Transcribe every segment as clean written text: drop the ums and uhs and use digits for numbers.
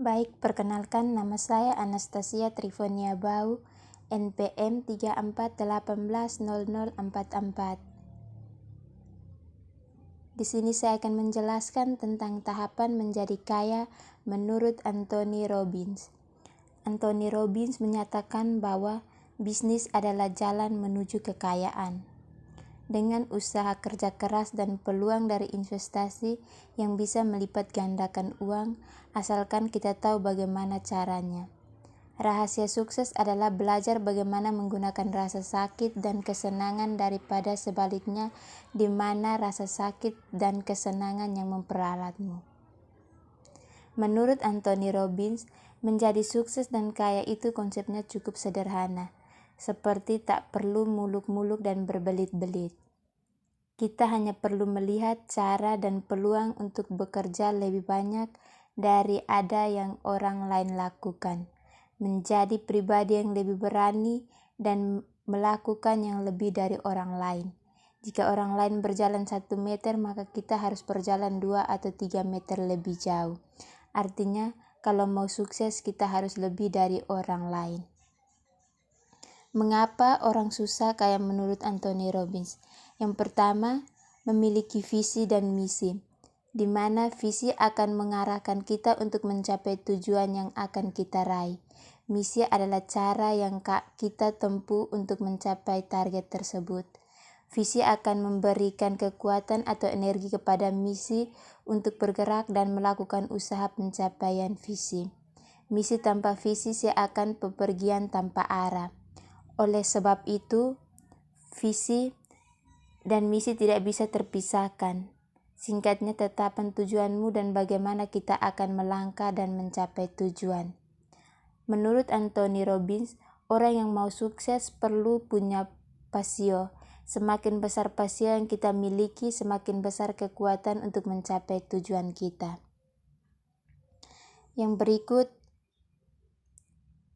Baik, perkenalkan nama saya Anastasia Trifonia Bau, NPM 34180044. Di sini saya akan menjelaskan tentang tahapan menjadi kaya menurut Anthony Robbins. Anthony Robbins menyatakan bahwa bisnis adalah jalan menuju kekayaan. Dengan usaha kerja keras dan peluang dari investasi yang bisa melipat gandakan uang, asalkan kita tahu bagaimana caranya. Rahasia sukses adalah belajar bagaimana menggunakan rasa sakit dan kesenangan daripada sebaliknya, di mana rasa sakit dan kesenangan yang memperalatmu. Menurut Anthony Robbins, menjadi sukses dan kaya itu konsepnya cukup sederhana, seperti tak perlu muluk-muluk dan berbelit-belit. Kita hanya perlu melihat cara dan peluang untuk bekerja lebih banyak dari ada yang orang lain lakukan, menjadi pribadi yang lebih berani dan melakukan yang lebih dari orang lain. Jika orang lain berjalan 1 meter, maka kita harus berjalan 2 atau 3 meter lebih jauh. Artinya, kalau mau sukses, kita harus lebih dari orang lain. Mengapa orang susah kaya menurut Anthony Robbins? Yang pertama, memiliki visi dan misi, di mana visi akan mengarahkan kita untuk mencapai tujuan yang akan kita raih. Misi adalah cara yang kita tempuh untuk mencapai target tersebut. Visi akan memberikan kekuatan atau energi kepada misi untuk bergerak dan melakukan usaha pencapaian visi. Misi tanpa visi seakan bepergian tanpa arah. Oleh sebab itu, visi dan misi tidak bisa terpisahkan. Singkatnya, tetapan tujuanmu dan bagaimana kita akan melangkah dan mencapai tujuan. Menurut Anthony Robbins, orang yang mau sukses perlu punya pasio. Semakin besar pasio yang kita miliki, semakin besar kekuatan untuk mencapai tujuan kita. Yang berikut,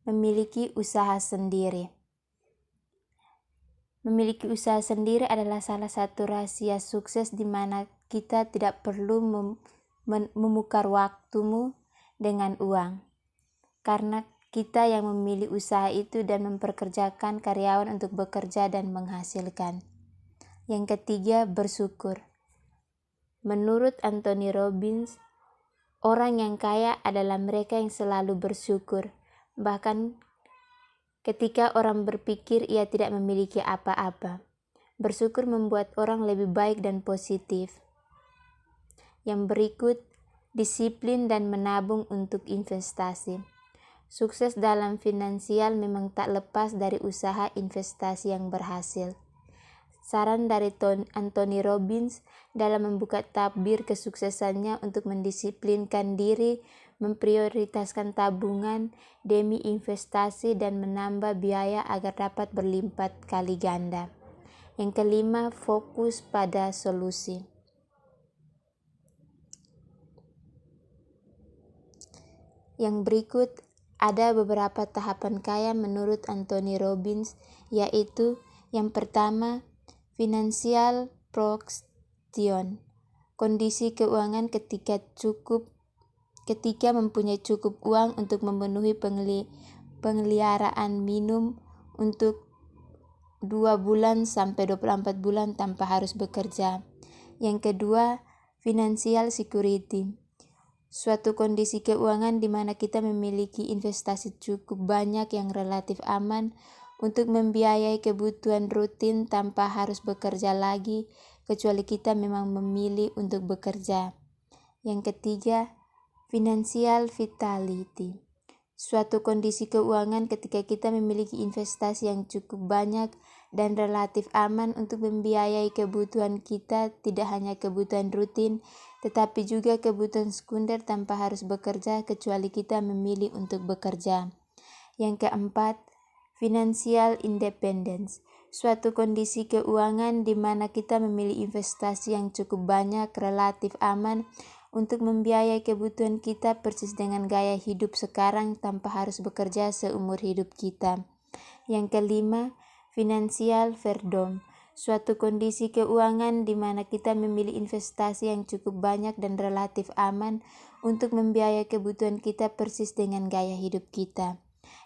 memiliki usaha sendiri. Memiliki usaha sendiri adalah salah satu rahasia sukses di mana kita tidak perlu memukar waktumu dengan uang. Karena kita yang memilih usaha itu dan memperkerjakan karyawan untuk bekerja dan menghasilkan. Yang ketiga, bersyukur. Menurut Anthony Robbins, orang yang kaya adalah mereka yang selalu bersyukur. Bahkan ketika orang berpikir ia tidak memiliki apa-apa. Bersyukur membuat orang lebih baik dan positif. Yang berikut, disiplin dan menabung untuk investasi. Sukses dalam finansial memang tak lepas dari usaha investasi yang berhasil. Saran dari Anthony Robbins dalam membuka tabir kesuksesannya untuk mendisiplinkan diri, memprioritaskan tabungan demi investasi dan menambah biaya agar dapat berlipat kali ganda. Yang kelima, fokus pada solusi. Yang berikut ada beberapa tahapan kaya menurut Anthony Robbins, yaitu yang pertama, financial protection, kondisi keuangan ketika mempunyai cukup uang untuk memenuhi pemeliharaan minum untuk 2 bulan sampai 24 bulan tanpa harus bekerja. Yang kedua, financial security, suatu kondisi keuangan di mana kita memiliki investasi cukup banyak yang relatif aman untuk membiayai kebutuhan rutin tanpa harus bekerja lagi, kecuali kita memang memilih untuk bekerja. Yang ketiga, financial vitality, suatu kondisi keuangan ketika kita memiliki investasi yang cukup banyak dan relatif aman untuk membiayai kebutuhan kita, tidak hanya kebutuhan rutin, tetapi juga kebutuhan sekunder tanpa harus bekerja, kecuali kita memilih untuk bekerja. Yang keempat, financial independence, suatu kondisi keuangan di mana kita memilih investasi yang cukup banyak, relatif aman, untuk membiayai kebutuhan kita persis dengan gaya hidup sekarang tanpa harus bekerja seumur hidup kita. Yang kelima, financial freedom, suatu kondisi keuangan di mana kita memilih investasi yang cukup banyak dan relatif aman untuk membiayai kebutuhan kita persis dengan gaya hidup kita.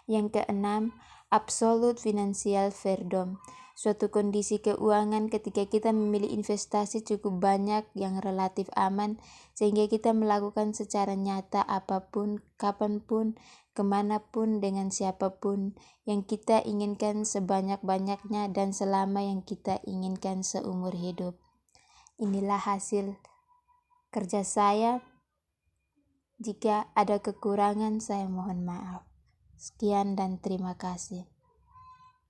Yang keenam, absolute financial freedom. Suatu kondisi keuangan ketika kita memilih investasi cukup banyak yang relatif aman, sehingga kita melakukan secara nyata apapun, kapanpun, kemanapun, dengan siapapun yang kita inginkan sebanyak-banyaknya dan selama yang kita inginkan seumur hidup. Inilah hasil kerja saya. Jika ada kekurangan, saya mohon maaf. Sekian dan terima kasih.